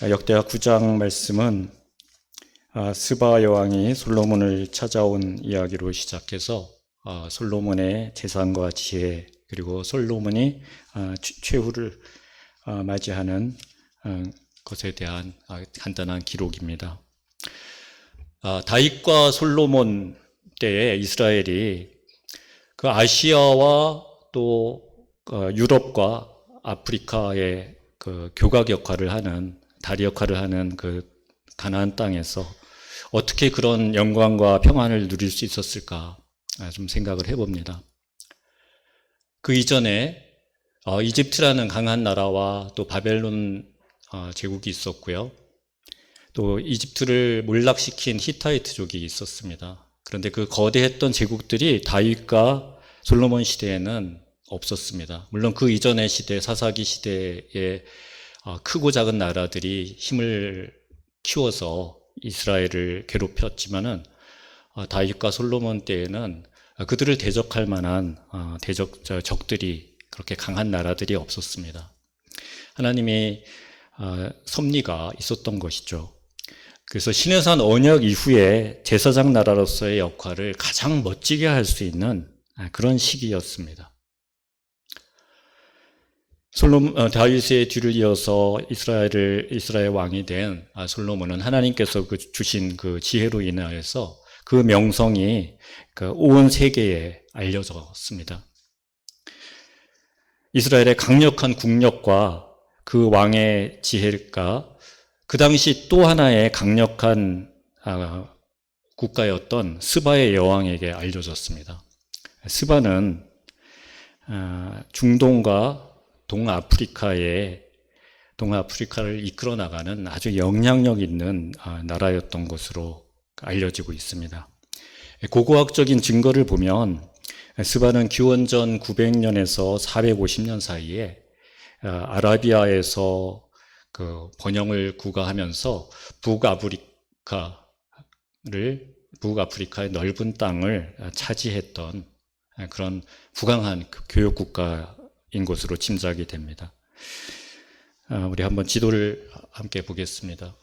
역대하 9장 말씀은 스바 여왕이 솔로몬을 찾아온 이야기로 시작해서 솔로몬의 재산과 지혜, 그리고 솔로몬이 최후를 맞이하는 것에 대한 간단한 기록입니다. 다윗과 솔로몬 때에 이스라엘이 그 아시아와 또 유럽과 아프리카의 그 교각 역할을 하는, 다리 역할을 하는 그 가나안 땅에서 어떻게 그런 영광과 평안을 누릴 수 있었을까 좀 생각을 해봅니다. 그 이전에 이집트라는 강한 나라와 또 바벨론 제국이 있었고요. 또 이집트를 몰락시킨 히타이트족이 있었습니다. 그런데 그 거대했던 제국들이 다윗과 솔로몬 시대에는 없었습니다. 물론 그 이전의 시대, 사사기 시대에 크고 작은 나라들이 힘을 키워서 이스라엘을 괴롭혔지만은 다윗과 솔로몬 때에는 그들을 대적할 만한 적들이, 그렇게 강한 나라들이 없었습니다. 하나님의 섭리가 있었던 것이죠. 그래서 시내산 언약 이후에 제사장 나라로서의 역할을 가장 멋지게 할 수 있는 그런 시기였습니다. 다윗의 뒤를 이어서 이스라엘 왕이 된 솔로몬은 하나님께서 주신 그 지혜로 인하여서 그 명성이 온 세계에 알려졌습니다. 이스라엘의 강력한 국력과 그 왕의 지혜가 그 당시 또 하나의 강력한 국가였던 스바의 여왕에게 알려졌습니다. 스바는 중동과 동아프리카를 이끌어 나가는 아주 영향력 있는 나라였던 것으로 알려지고 있습니다. 고고학적인 증거를 보면 스바는 기원전 900년에서 450년 사이에 아라비아에서 그 번영을 구가하면서 북아프리카의 넓은 땅을 차지했던 그런 부강한 교육 국가인 것으로 짐작이 됩니다. 우리 한번 지도를 함께 보겠습니다.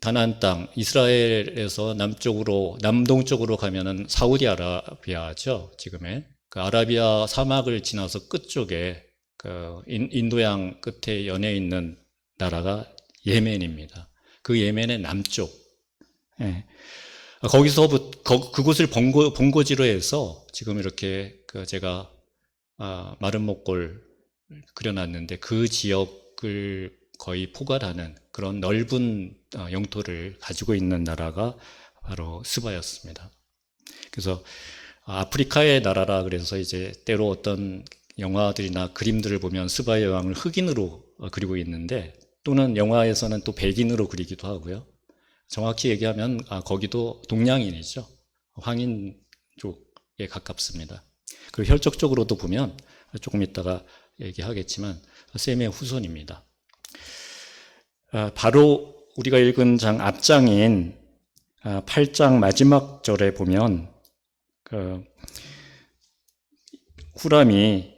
가나안 땅, 이스라엘에서 남동쪽으로 가면은 사우디아라비아죠, 지금의. 그 아라비아 사막을 지나서 끝쪽에, 인도양 끝에 연해 있는 나라가 예멘입니다. 그 예멘의 남쪽. 그곳을 본거지로 해서 지금 이렇게 제가 마른 목골 그려놨는데 그 지역을 거의 포괄하는 그런 넓은 영토를 가지고 있는 나라가 바로 스바였습니다. 그래서 아프리카의 나라라 그래서 이제 때로 어떤 영화들이나 그림들을 보면 스바의 여왕을 흑인으로 그리고 있는데, 또는 영화에서는 또 백인으로 그리기도 하고요. 정확히 얘기하면 거기도 동양인이죠. 황인 쪽에 가깝습니다. 그리고 혈적적으로도 보면 조금 이따가 얘기하겠지만 셈의 후손입니다. 바로 우리가 읽은 장 앞장인 8장 마지막 절에 보면 후람이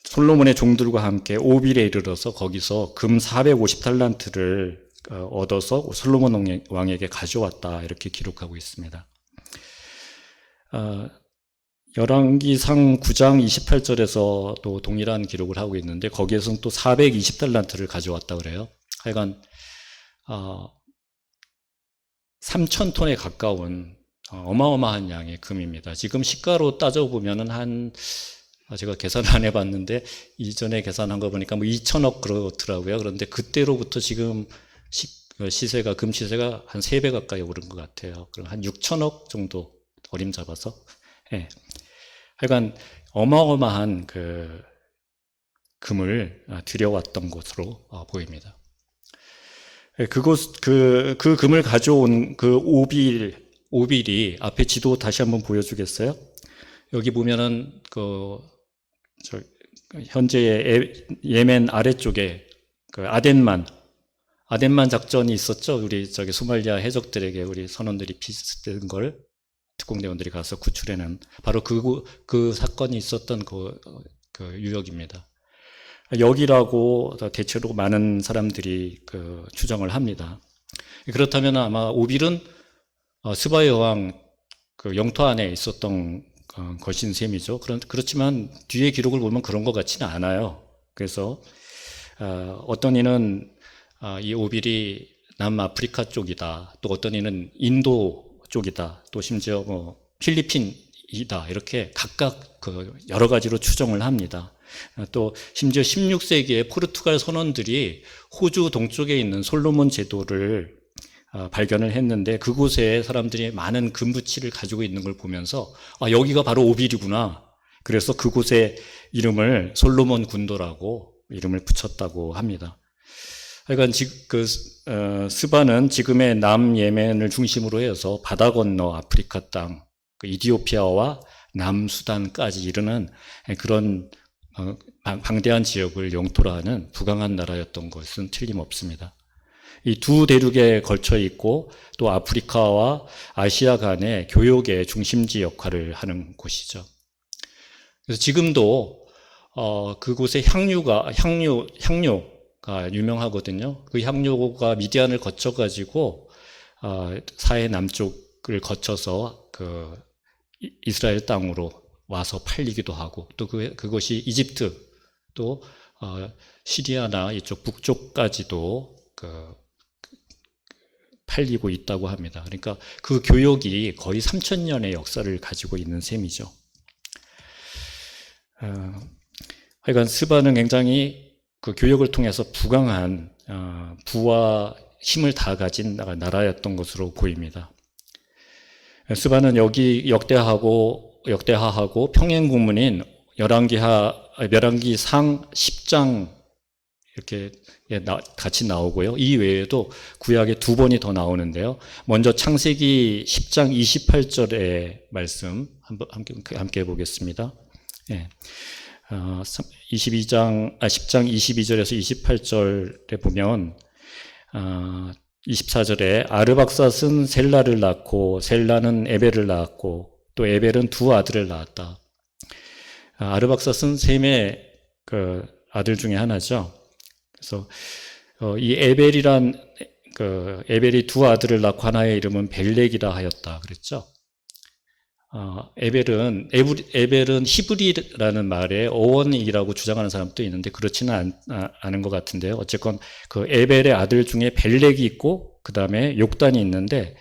솔로몬의 종들과 함께 오빌에 이르러서 거기서 금 450달란트를 얻어서 솔로몬 왕에게 가져왔다, 이렇게 기록하고 있습니다. 열왕기상 9장 28절에서도 동일한 기록을 하고 있는데 거기에서는 또 420달란트를 가져왔다 그래요. 하여간 3,000톤에 가까운 어마어마한 양의 금입니다. 지금 시가로 따져보면은 제가 계산을 안 해봤는데 이전에 계산한 거 보니까 2천억 그렇더라고요. 그런데 그때로부터 지금 시세가, 금 시세가 한 3배 가까이 오른 것 같아요. 그럼 한 6천억 정도 어림잡아서. 하여간 어마어마한 금을 들여왔던 것으로 보입니다. 그 금을 가져온 그 오빌이 앞에 지도 다시 한번 보여주겠어요? 여기 보면은 현재의 예멘 아래쪽에 아덴만 작전이 있었죠. 우리 소말리아 해적들에게 우리 선원들이 비슷한 걸 특공대원들이 가서 구출해낸 바로 그 사건이 있었던 그 유역입니다. 여기라고 대체로 많은 사람들이 추정을 합니다. 그렇다면 아마 오빌은 스바 여왕 영토 안에 있었던 것인 셈이죠. 그렇지만 뒤에 기록을 보면 그런 것 같지는 않아요. 그래서 어떤 이는 이 오빌이 남아프리카 쪽이다, 또 어떤 이는 인도 쪽이다, 또 심지어 필리핀이다, 이렇게 각각 여러 가지로 추정을 합니다. 또 심지어 16세기에 포르투갈 선원들이 호주 동쪽에 있는 솔로몬 제도를 발견을 했는데 그곳에 사람들이 많은 금부치를 가지고 있는 걸 보면서 여기가 바로 오빌이구나. 그래서 그곳의 이름을 솔로몬 군도라고 이름을 붙였다고 합니다. 그러니까 스바는 지금의 남예멘을 중심으로 해서 바다 건너 아프리카 땅, 이디오피아와 남수단까지 이르는 그런 방대한 지역을 영토로 하는 부강한 나라였던 것은 틀림없습니다. 이 두 대륙에 걸쳐 있고 또 아프리카와 아시아 간의 교역의 중심지 역할을 하는 곳이죠. 그래서 지금도 그곳에 향료가 유명하거든요. 그 향료가 미디안을 거쳐 가지고 사해 남쪽을 거쳐서 이스라엘 땅으로 와서 팔리기도 하고 또 그것이 이집트 또 시리아나 이쪽 북쪽까지도 팔리고 있다고 합니다. 그러니까 그 교역이 거의 3,000년의 역사를 가지고 있는 셈이죠. 하여간 스바는 굉장히 그 교역을 통해서 부강한 부와 힘을 다 가진 나라였던 것으로 보입니다. 스바는 여기 역대하하고 평행구문인 열왕기상 10장 이렇게 같이 나오고요. 이 외에도 구약에 2번이 더 나오는데요. 먼저 창세기 10장 28절의 말씀 함께 보겠습니다. 예. 10장 22절에서 28절에 보면 24절에 아르박삿은 셀라를 낳고 셀라는 에벨을 낳았고 또 에벨은 두 아들을 낳았다. 아르박삿은 셈의 아들 중에 하나죠. 그래서 이 에벨이 두 아들을 낳고 하나의 이름은 벨렉이라 하였다 그랬죠. 에벨은 히브리라는 말에 어원이라고 주장하는 사람도 있는데 그렇지는 않은 것 같은데요. 어쨌건 그 에벨의 아들 중에 벨렉이 있고 그 다음에 욕단이 있는데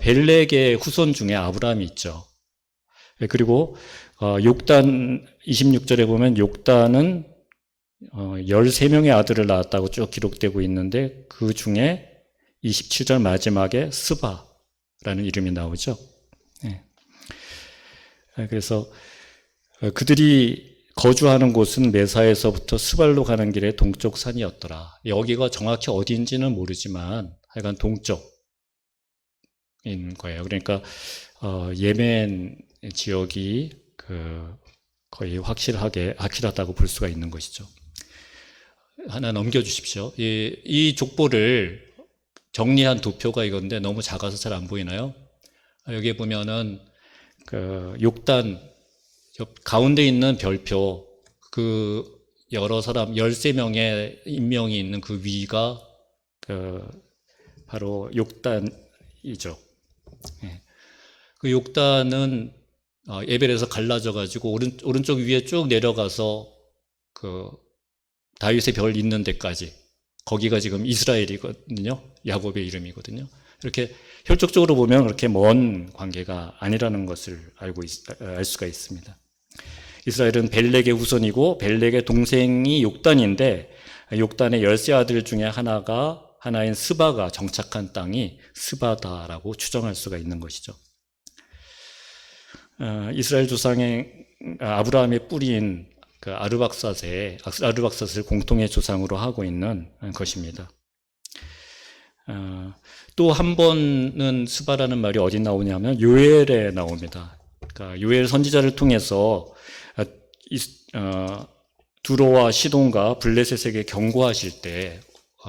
벨렉의 후손 중에 아브라함이 있죠. 그리고 욕단 26절에 보면 욕단은 13명의 아들을 낳았다고 쭉 기록되고 있는데 그 중에 27절 마지막에 스바라는 이름이 나오죠. 네. 그래서 그들이 거주하는 곳은 메사에서부터 스발로 가는 길의 동쪽 산이었더라. 여기가 정확히 어디인지는 모르지만 하여간 동쪽인 거예요. 그러니까 예멘 지역이 거의 확실하다고 볼 수가 있는 것이죠. 하나 넘겨주십시오. 이 족보를 정리한 도표가 이건데 너무 작아서 잘 안 보이나요? 여기 보면은 욕단 가운데 있는 별표 여러 사람 13명의 인명이 있는 그 위가 바로 욕단이죠. 그 욕단은 에벨에서 갈라져 가지고 오른쪽 위에 쭉 내려가서 다윗의 별 있는 데까지 거기가 지금 이스라엘이거든요. 야곱의 이름이거든요. 이렇게 혈족적으로 보면 그렇게 먼 관계가 아니라는 것을 알 수가 있습니다. 이스라엘은 벨렉의 후손이고 벨렉의 동생이 욕단인데 욕단의 13아들 중에 하나인 스바가 정착한 땅이 스바다라고 추정할 수가 있는 것이죠. 이스라엘 조상의 아브라함의 뿌리인 아르박삿을 공통의 조상으로 하고 있는 것입니다. 또 한 번은 스바라는 말이 어디 나오냐면 요엘에 나옵니다. 그러니까 요엘 선지자를 통해서 두로와 시돈과 블레셋에게 경고하실 때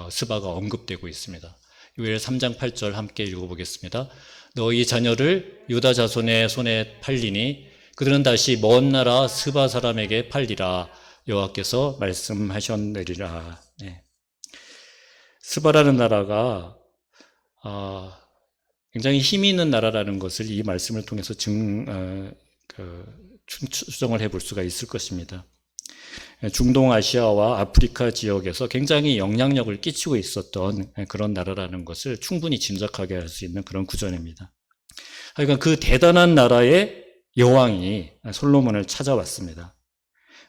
스바가 언급되고 있습니다. 요엘 3장 8절 함께 읽어보겠습니다. 너희 자녀를 유다 자손의 손에 팔리니 그들은 다시 먼 나라 스바 사람에게 팔리라. 여호와께서 말씀하셨느니라. 네. 스바라는 나라가 굉장히 힘이 있는 나라라는 것을 이 말씀을 통해서 추정을 해볼 수가 있을 것입니다. 중동 아시아와 아프리카 지역에서 굉장히 영향력을 끼치고 있었던 그런 나라라는 것을 충분히 짐작하게 할 수 있는 그런 구절입니다. 그러니까 그 대단한 나라의 여왕이 솔로몬을 찾아왔습니다.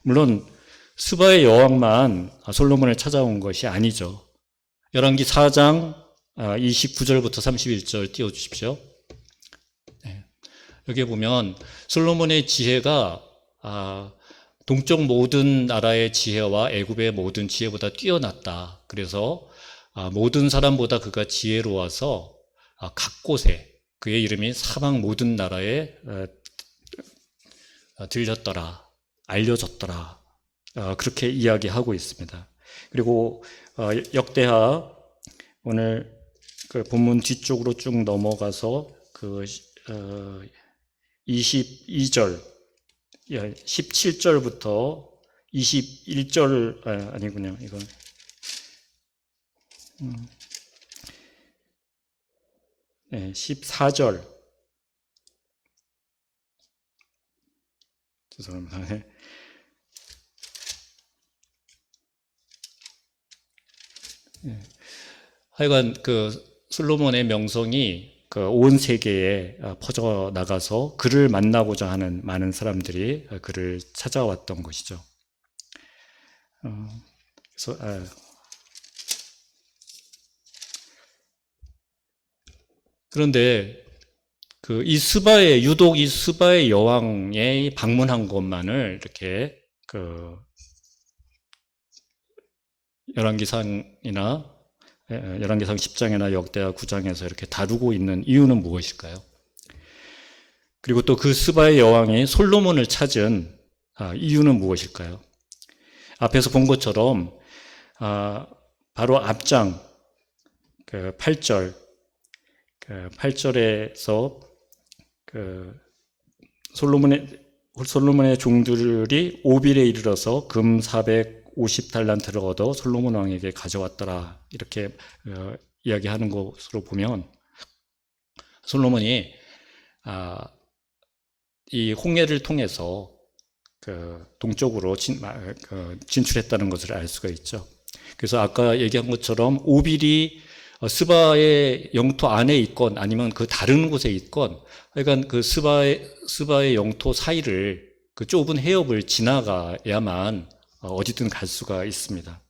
물론 스바의 여왕만 솔로몬을 찾아온 것이 아니죠. 열왕기 4장 29절부터 31절 띄워주십시오. 네. 여기 보면 솔로몬의 지혜가 동쪽 모든 나라의 지혜와 애굽의 모든 지혜보다 뛰어났다. 그래서 모든 사람보다 그가 지혜로워서 각 곳에 그의 이름이 사방 모든 나라에 들렸더라, 알려졌더라. 그렇게 이야기하고 있습니다. 그리고 역대하 오늘 그 본문 뒤쪽으로 쭉 넘어가서 그 22절 17절부터 21절 아니군요. 이건 네, 14절 죄송합니다. 네. 하여간 그 솔로몬의 명성이 그 온 세계에 퍼져 나가서 그를 만나고자 하는 많은 사람들이 그를 찾아왔던 것이죠. 그래서 그런데 그 유독 이 스바의 여왕에 방문한 것만을 이렇게 그 열왕기상이나 열왕기상 10장이나 역대하 9장에서 이렇게 다루고 있는 이유는 무엇일까요? 그리고 또 그 스바의 여왕이 솔로몬을 찾은 이유는 무엇일까요? 앞에서 본 것처럼 바로 앞장 8절 8절에서 솔로몬의 종들이 오빌에 이르러서 금 450달란트를 얻어 솔로몬 왕에게 가져왔더라. 이렇게 이야기하는 것으로 보면 솔로몬이 이 홍해를 통해서 동쪽으로 진출했다는 것을 알 수가 있죠. 그래서 아까 얘기한 것처럼 오빌이 스바의 영토 안에 있건 아니면 그 다른 곳에 있건 그러니까 그 스바의 영토 사이를 그 좁은 해협을 지나가야만 어디든 갈 수가 있습니다.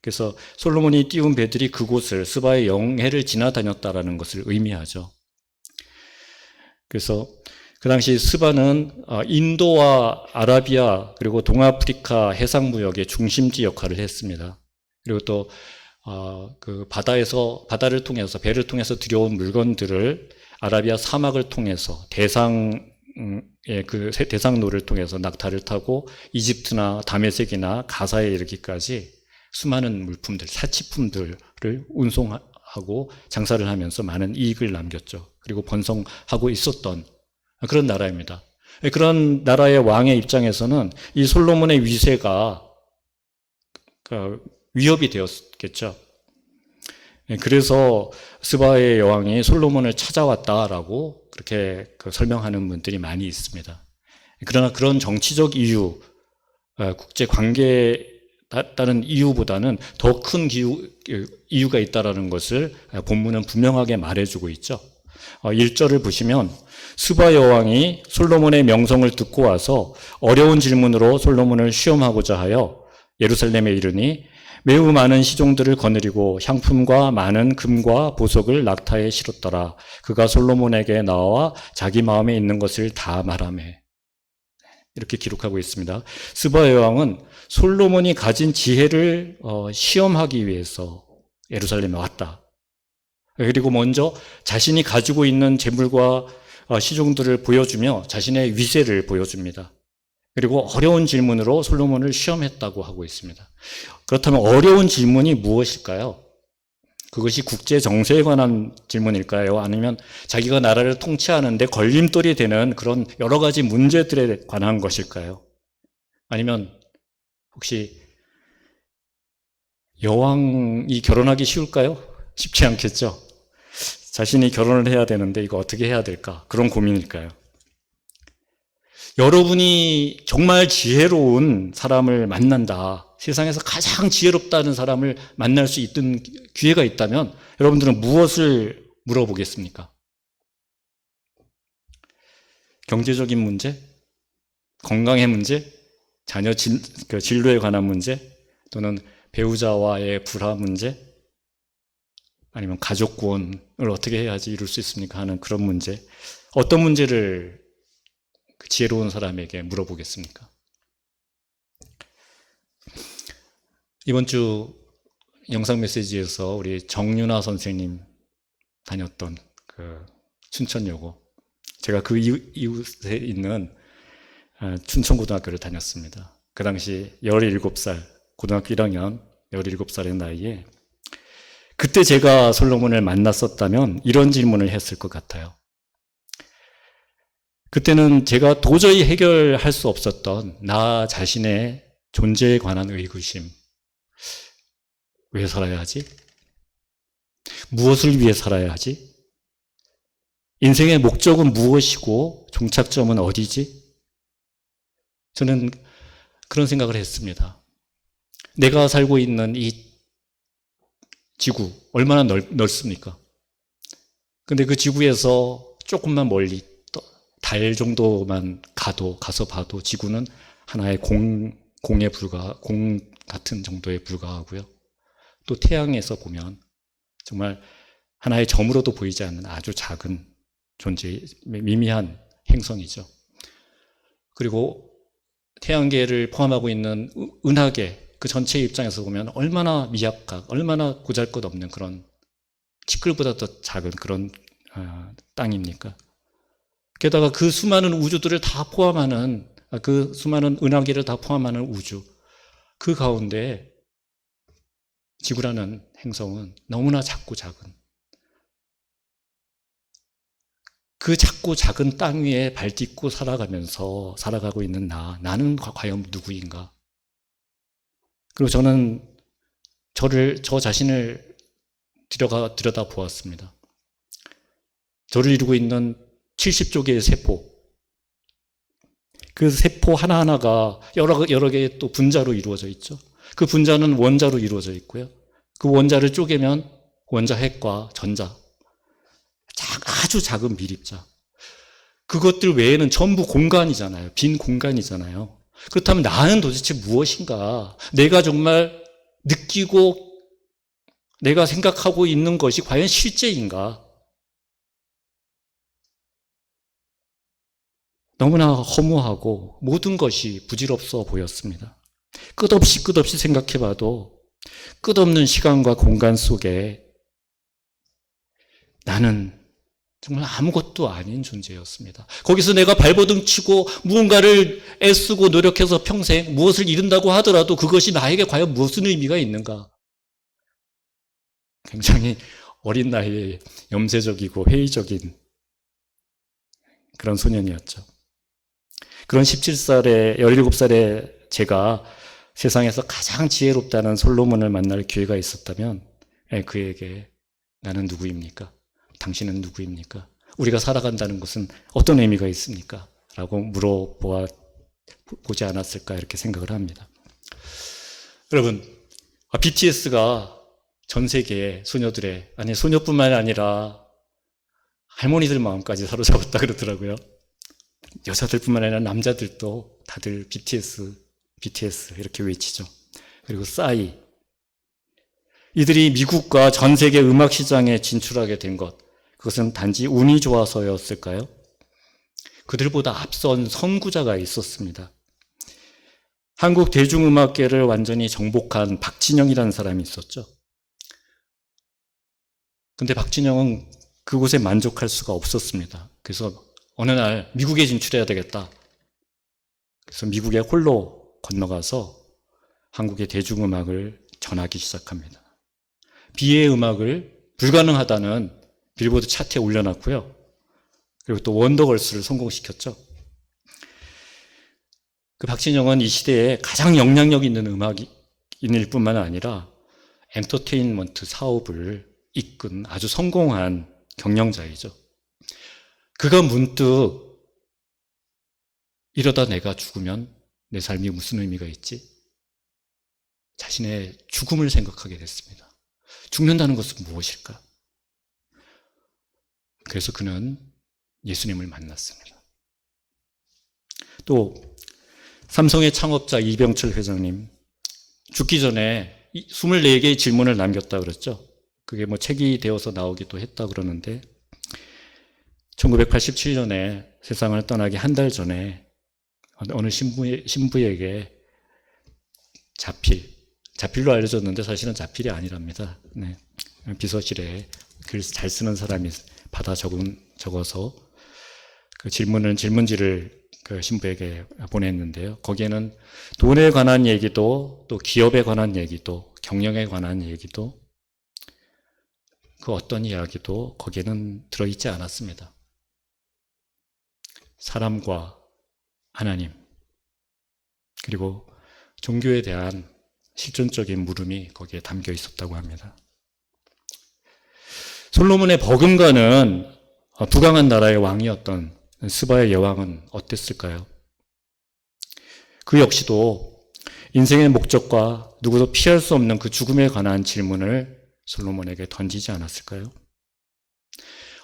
그래서 솔로몬이 띄운 배들이 그곳을 스바의 영해를 지나다녔다라는 것을 의미하죠. 그래서 그 당시 스바는 인도와 아라비아 그리고 동아프리카 해상무역의 중심지 역할을 했습니다. 그리고 또 그 바다를 통해서 배를 통해서 들여온 물건들을 아라비아 사막을 통해서 대상로를 통해서 낙타를 타고 이집트나 다메섹이나 가사에 이르기까지 수많은 물품들, 사치품들을 운송하고 장사를 하면서 많은 이익을 남겼죠. 그리고 번성하고 있었던 그런 나라입니다. 그런 나라의 왕의 입장에서는 이 솔로몬의 위세가 위협이 되었겠죠. 그래서 스바의 여왕이 솔로몬을 찾아왔다라고 그렇게 설명하는 분들이 많이 있습니다. 그러나 그런 정치적 이유, 국제 관계에 따른 이유보다는 더 큰 이유가 있다는 것을 본문은 분명하게 말해주고 있죠. 1절을 보시면 스바 여왕이 솔로몬의 명성을 듣고 와서 어려운 질문으로 솔로몬을 시험하고자 하여 예루살렘에 이르니 매우 많은 시종들을 거느리고 향품과 많은 금과 보석을 낙타에 실었더라. 그가 솔로몬에게 나와 자기 마음에 있는 것을 다 말하매. 이렇게 기록하고 있습니다. 스바 여왕은 솔로몬이 가진 지혜를 시험하기 위해서 예루살렘에 왔다. 그리고 먼저 자신이 가지고 있는 재물과 시종들을 보여주며 자신의 위세를 보여줍니다. 그리고 어려운 질문으로 솔로몬을 시험했다고 하고 있습니다. 그렇다면 어려운 질문이 무엇일까요? 그것이 국제 정세에 관한 질문일까요? 아니면 자기가 나라를 통치하는데 걸림돌이 되는 그런 여러 가지 문제들에 관한 것일까요? 아니면 혹시 여왕이 결혼하기 쉬울까요? 쉽지 않겠죠? 자신이 결혼을 해야 되는데 이거 어떻게 해야 될까? 그런 고민일까요? 여러분이 정말 지혜로운 사람을 만난다. 세상에서 가장 지혜롭다는 사람을 만날 수 있던 기회가 있다면 여러분들은 무엇을 물어보겠습니까? 경제적인 문제? 건강의 문제? 자녀 진로에 관한 문제? 또는 배우자와의 불화 문제? 아니면 가족 구원을 어떻게 해야지 이룰 수 있습니까? 하는 그런 문제. 어떤 문제를 지혜로운 사람에게 물어보겠습니까? 이번 주 영상 메시지에서 우리 정윤아 선생님 다녔던 그 춘천여고, 제가 그 이웃에 있는 춘천고등학교를 다녔습니다. 그 당시 17살, 고등학교 1학년 17살의 나이에 그때 제가 솔로몬을 만났었다면 이런 질문을 했을 것 같아요. 그때는 제가 도저히 해결할 수 없었던 나 자신의 존재에 관한 의구심. 왜 살아야 하지? 무엇을 위해 살아야 하지? 인생의 목적은 무엇이고 종착점은 어디지? 저는 그런 생각을 했습니다. 내가 살고 있는 이 지구 얼마나 넓습니까? 근데 그 지구에서 조금만 멀리 달 정도만 가서 봐도 지구는 하나의 공 같은 정도에 불과하고요. 또 태양에서 보면 정말 하나의 점으로도 보이지 않는 아주 작은 존재, 미미한 행성이죠. 그리고 태양계를 포함하고 있는 은하계 그 전체의 입장에서 보면 얼마나 미약하고 얼마나 보잘것없는 그런 티끌보다 더 작은 그런 땅입니까? 게다가 그 수많은 우주들을 다 포함하는, 그 수많은 은하계를 다 포함하는 우주, 그 가운데 지구라는 행성은 너무나 작고 작은, 그 작고 작은 땅 위에 발 딛고 살아가고 있는 나는 과연 누구인가? 그리고 저는 저 자신을 들여다 보았습니다. 저를 이루고 있는 70조 개의 세포, 그 세포 하나하나가 여러 개의 또 분자로 이루어져 있죠. 그 분자는 원자로 이루어져 있고요. 그 원자를 쪼개면 원자핵과 전자, 아주 작은 미립자. 그것들 외에는 전부 공간이잖아요. 빈 공간이잖아요. 그렇다면 나는 도대체 무엇인가? 내가 정말 느끼고 내가 생각하고 있는 것이 과연 실제인가? 너무나 허무하고 모든 것이 부질없어 보였습니다. 끝없이 생각해봐도 끝없는 시간과 공간 속에 나는 정말 아무것도 아닌 존재였습니다. 거기서 내가 발버둥 치고 무언가를 애쓰고 노력해서 평생 무엇을 이룬다고 하더라도 그것이 나에게 과연 무슨 의미가 있는가? 굉장히 어린 나이에 염세적이고 회의적인 그런 소년이었죠. 그런 17살의 제가 세상에서 가장 지혜롭다는 솔로몬을 만날 기회가 있었다면 그에게 나는 누구입니까? 당신은 누구입니까? 우리가 살아간다는 것은 어떤 의미가 있습니까? 라고 물어보지 않았을까 이렇게 생각을 합니다. 여러분, BTS가 전 세계의 소녀뿐만 아니라 할머니들 마음까지 사로잡았다 그러더라고요. 여자들뿐만 아니라 남자들도 다들 BTS 이렇게 외치죠. 그리고 싸이, 이들이 미국과 전 세계 음악 시장에 진출하게 된 것, 그것은 단지 운이 좋아서였을까요? 그들보다 앞선 선구자가 있었습니다. 한국 대중음악계를 완전히 정복한 박진영이라는 사람이 있었죠. 근데 박진영은 그곳에 만족할 수가 없었습니다. 그래서 어느 날 미국에 진출해야 되겠다. 그래서 미국에 홀로 건너가서 한국의 대중음악을 전하기 시작합니다. 비의 음악을 불가능하다는 빌보드 차트에 올려놨고요. 그리고 또 원더걸스를 성공시켰죠. 그 박진영은 이 시대에 가장 영향력 있는 음악인일 뿐만 아니라 엔터테인먼트 사업을 이끈 아주 성공한 경영자이죠. 그가 문득 이러다 내가 죽으면 내 삶이 무슨 의미가 있지? 자신의 죽음을 생각하게 됐습니다. 죽는다는 것은 무엇일까? 그래서 그는 예수님을 만났습니다. 또 삼성의 창업자 이병철 회장님, 죽기 전에 24개의 질문을 남겼다 그랬죠. 그게 뭐 책이 되어서 나오기도 했다 그러는데 1987년에 세상을 떠나기 한 달 전에 어느 신부에게 자필로 알려졌는데 사실은 자필이 아니랍니다. 네. 비서실에 글 잘 쓰는 사람이 받아 적어서 그 질문지를 그 신부에게 보냈는데요. 거기에는 돈에 관한 얘기도 또 기업에 관한 얘기도 경영에 관한 얘기도 그 어떤 이야기도 거기에는 들어있지 않았습니다. 사람과 하나님 그리고 종교에 대한 실존적인 물음이 거기에 담겨 있었다고 합니다. 솔로몬의 버금가는 부강한 나라의 왕이었던 스바의 여왕은 어땠을까요? 그 역시도 인생의 목적과 누구도 피할 수 없는 그 죽음에 관한 질문을 솔로몬에게 던지지 않았을까요?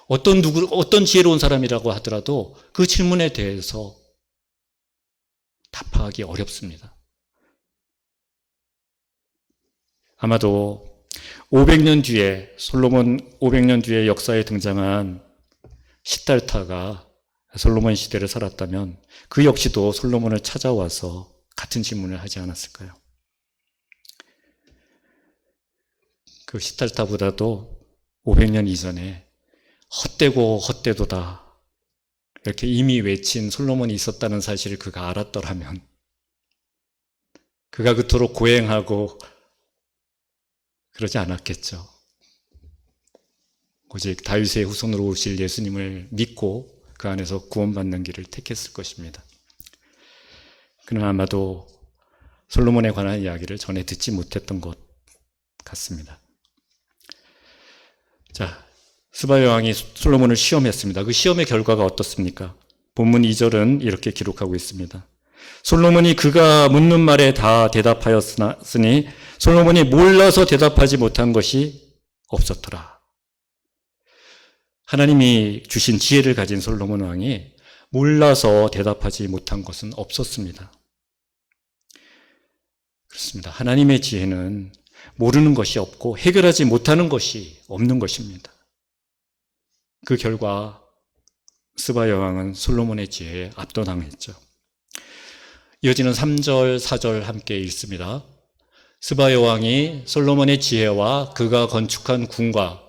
어떤 지혜로운 사람이라고 하더라도 그 질문에 대해서 답하기 어렵습니다. 아마도 500년 뒤에 솔로몬 500년 뒤에 역사에 등장한 시달타가 솔로몬 시대를 살았다면 그 역시도 솔로몬을 찾아와서 같은 질문을 하지 않았을까요? 그 시달타보다도 500년 이전에 헛되고 헛되도다 이렇게 이미 외친 솔로몬이 있었다는 사실을 그가 알았더라면 그가 그토록 고행하고 그러지 않았겠죠. 오직 다윗의 후손으로 오실 예수님을 믿고 그 안에서 구원받는 길을 택했을 것입니다. 그는 아마도 솔로몬에 관한 이야기를 전에 듣지 못했던 것 같습니다. 자, 스바 여왕이 솔로몬을 시험했습니다. 그 시험의 결과가 어떻습니까? 본문 2절은 이렇게 기록하고 있습니다. 솔로몬이 그가 묻는 말에 다 대답하였으니 솔로몬이 몰라서 대답하지 못한 것이 없었더라. 하나님이 주신 지혜를 가진 솔로몬 왕이 몰라서 대답하지 못한 것은 없었습니다. 그렇습니다. 하나님의 지혜는 모르는 것이 없고 해결하지 못하는 것이 없는 것입니다. 그 결과 스바 여왕은 솔로몬의 지혜에 압도당했죠. 이어지는 3절, 4절 함께 읽습니다. 스바 여왕이 솔로몬의 지혜와 그가 건축한 궁과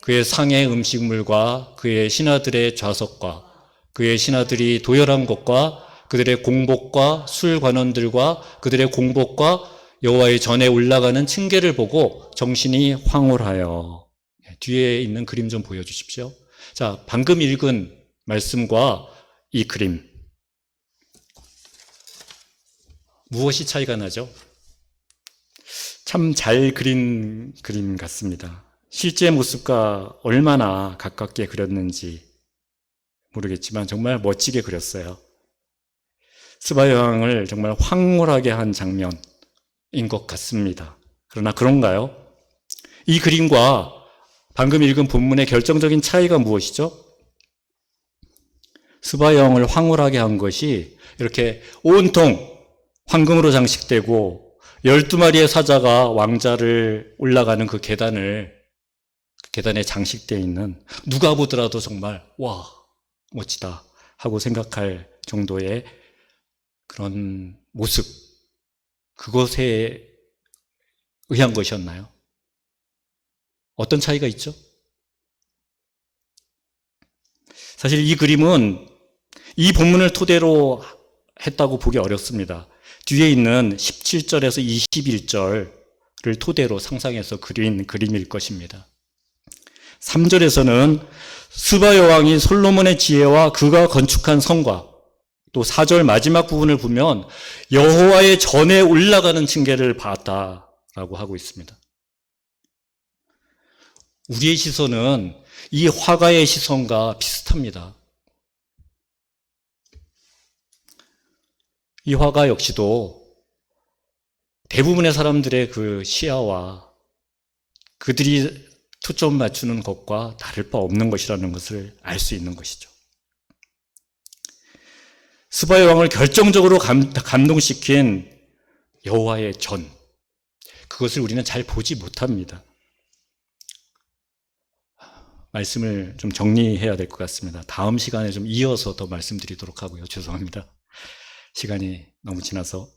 그의 상의 음식물과 그의 신하들의 좌석과 그의 신하들이 도열한 것과 그들의 공복과 술 관원들과 그들의 공복과 여호와의 전에 올라가는 층계를 보고 정신이 황홀하여. 뒤에 있는 그림 좀 보여주십시오. 자, 방금 읽은 말씀과 이 그림 무엇이 차이가 나죠? 참 잘 그린 그림 같습니다. 실제 모습과 얼마나 가깝게 그렸는지 모르겠지만 정말 멋지게 그렸어요. 스바 여왕을 정말 황홀하게 한 장면인 것 같습니다. 그러나 그런가요? 이 그림과 방금 읽은 본문의 결정적인 차이가 무엇이죠? 스바 여왕을 황홀하게 한 것이 이렇게 온통 황금으로 장식되고 12마리의 사자가 왕자를 올라가는 그 계단에 장식되어 있는 누가 보더라도 정말 와 멋지다 하고 생각할 정도의 그런 모습 그것에 의한 것이었나요? 어떤 차이가 있죠? 사실 이 그림은 이 본문을 토대로 했다고 보기 어렵습니다. 뒤에 있는 17절에서 21절을 토대로 상상해서 그린 그림일 것입니다. 3절에서는 스바 여왕이 솔로몬의 지혜와 그가 건축한 성과, 또 4절 마지막 부분을 보면 여호와의 전에 올라가는 층계를 봤다라고 하고 있습니다. 우리의 시선은 이 화가의 시선과 비슷합니다. 이 화가 역시도 대부분의 사람들의 그 시야와 그들이 초점 맞추는 것과 다를 바 없는 것이라는 것을 알 수 있는 것이죠. 스바 여왕을 결정적으로 감동시킨 여호와의 전, 그것을 우리는 잘 보지 못합니다. 말씀을 좀 정리해야 될 것 같습니다. 다음 시간에 좀 이어서 더 말씀드리도록 하고요. 죄송합니다. 시간이 너무 지나서.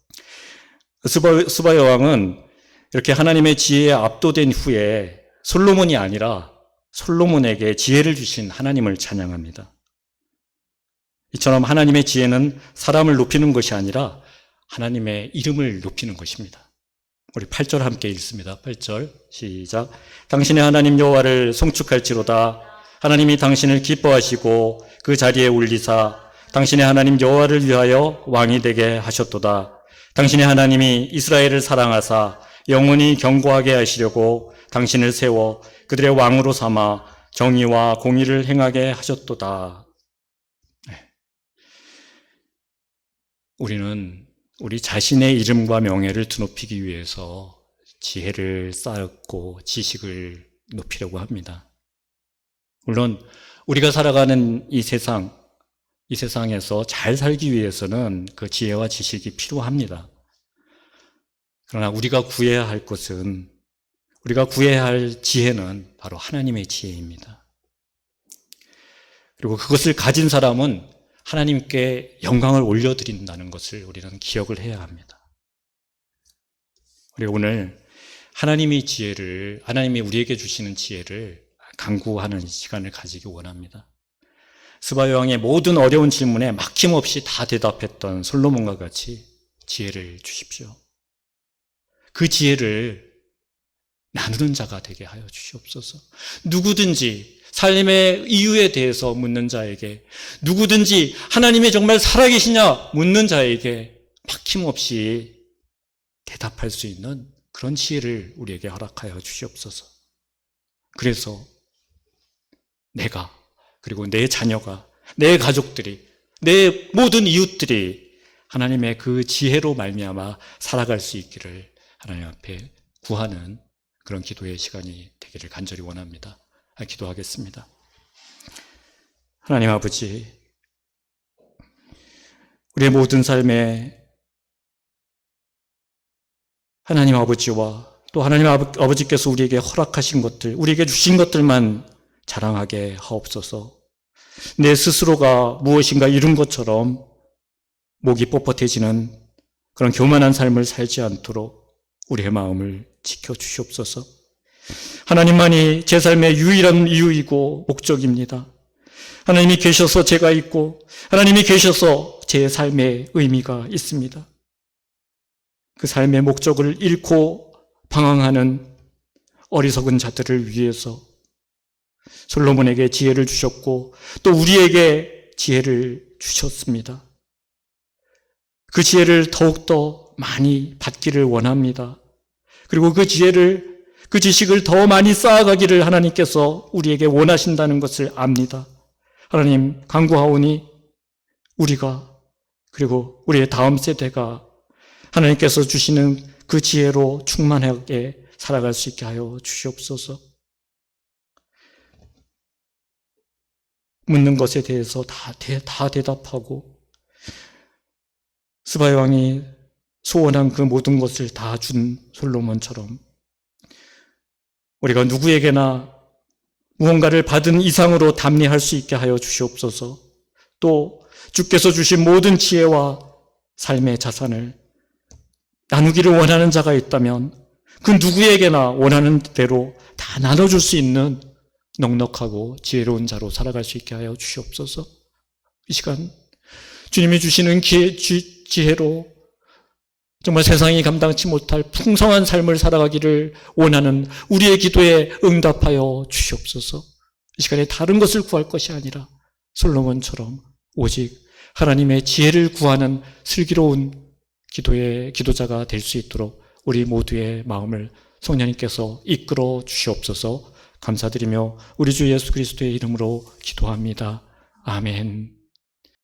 스바 여왕은 이렇게 하나님의 지혜에 압도된 후에 솔로몬이 아니라 솔로몬에게 지혜를 주신 하나님을 찬양합니다. 이처럼 하나님의 지혜는 사람을 높이는 것이 아니라 하나님의 이름을 높이는 것입니다. 우리 8절 함께 읽습니다. 8절 시작. 당신의 하나님 여호와를 송축할지로다. 하나님이 당신을 기뻐하시고 그 자리에 올리사 당신의 하나님 여호와를 위하여 왕이 되게 하셨도다. 당신의 하나님이 이스라엘을 사랑하사 영원히 견고하게 하시려고 당신을 세워 그들의 왕으로 삼아 정의와 공의를 행하게 하셨도다. 우리는 우리 자신의 이름과 명예를 드높이기 위해서 지혜를 쌓고 지식을 높이려고 합니다. 물론 우리가 살아가는 이 세상에서 잘 살기 위해서는 그 지혜와 지식이 필요합니다. 그러나 우리가 구해야 할 것은, 우리가 구해야 할 지혜는 바로 하나님의 지혜입니다. 그리고 그것을 가진 사람은 하나님께 영광을 올려드린다는 것을 우리는 기억을 해야 합니다. 우리 오늘 하나님이 우리에게 주시는 지혜를 간구하는 시간을 가지기 원합니다. 스바 여왕의 모든 어려운 질문에 막힘없이 다 대답했던 솔로몬과 같이 지혜를 주십시오. 그 지혜를 나누는 자가 되게 하여 주시옵소서. 누구든지 삶의 이유에 대해서 묻는 자에게, 누구든지 하나님이 정말 살아계시냐 묻는 자에게 막힘없이 대답할 수 있는 그런 지혜를 우리에게 허락하여 주시옵소서. 그래서 내가, 그리고 내 자녀가, 내 가족들이, 내 모든 이웃들이 하나님의 그 지혜로 말미암아 살아갈 수 있기를 하나님 앞에 구하는 그런 기도의 시간이 되기를 간절히 원합니다. 기도하겠습니다. 하나님 아버지, 우리의 모든 삶에 하나님 아버지와 또 하나님 아버지께서 우리에게 허락하신 것들, 우리에게 주신 것들만 자랑하게 하옵소서. 내 스스로가 무엇인가 이룬 것처럼 목이 뻣뻣해지는 그런 교만한 삶을 살지 않도록 우리의 마음을 지켜주시옵소서. 하나님만이 제 삶의 유일한 이유이고 목적입니다. 하나님이 계셔서 제가 있고 하나님이 계셔서 제 삶의 의미가 있습니다. 그 삶의 목적을 잃고 방황하는 어리석은 자들을 위해서 솔로몬에게 지혜를 주셨고 또 우리에게 지혜를 주셨습니다. 그 지혜를 더욱더 많이 받기를 원합니다. 그리고 그 지식을 더 많이 쌓아가기를 하나님께서 우리에게 원하신다는 것을 압니다. 하나님, 간구하오니 우리가, 그리고 우리의 다음 세대가 하나님께서 주시는 그 지혜로 충만하게 살아갈 수 있게 하여 주시옵소서. 묻는 것에 대해서 다 대답하고 스바 왕이 소원한 그 모든 것을 다 준 솔로몬처럼 우리가 누구에게나 무언가를 받은 이상으로 담례할 수 있게 하여 주시옵소서. 또 주께서 주신 모든 지혜와 삶의 자산을 나누기를 원하는 자가 있다면 그 누구에게나 원하는 대로 다 나눠줄 수 있는 넉넉하고 지혜로운 자로 살아갈 수 있게 하여 주시옵소서. 이 시간 주님이 주시는 지혜로 정말 세상이 감당치 못할 풍성한 삶을 살아가기를 원하는 우리의 기도에 응답하여 주시옵소서. 이 시간에 다른 것을 구할 것이 아니라 솔로몬처럼 오직 하나님의 지혜를 구하는 슬기로운 기도자가 될 수 있도록 우리 모두의 마음을 성령님께서 이끌어 주시옵소서. 감사드리며 우리 주 예수 그리스도의 이름으로 기도합니다. 아멘.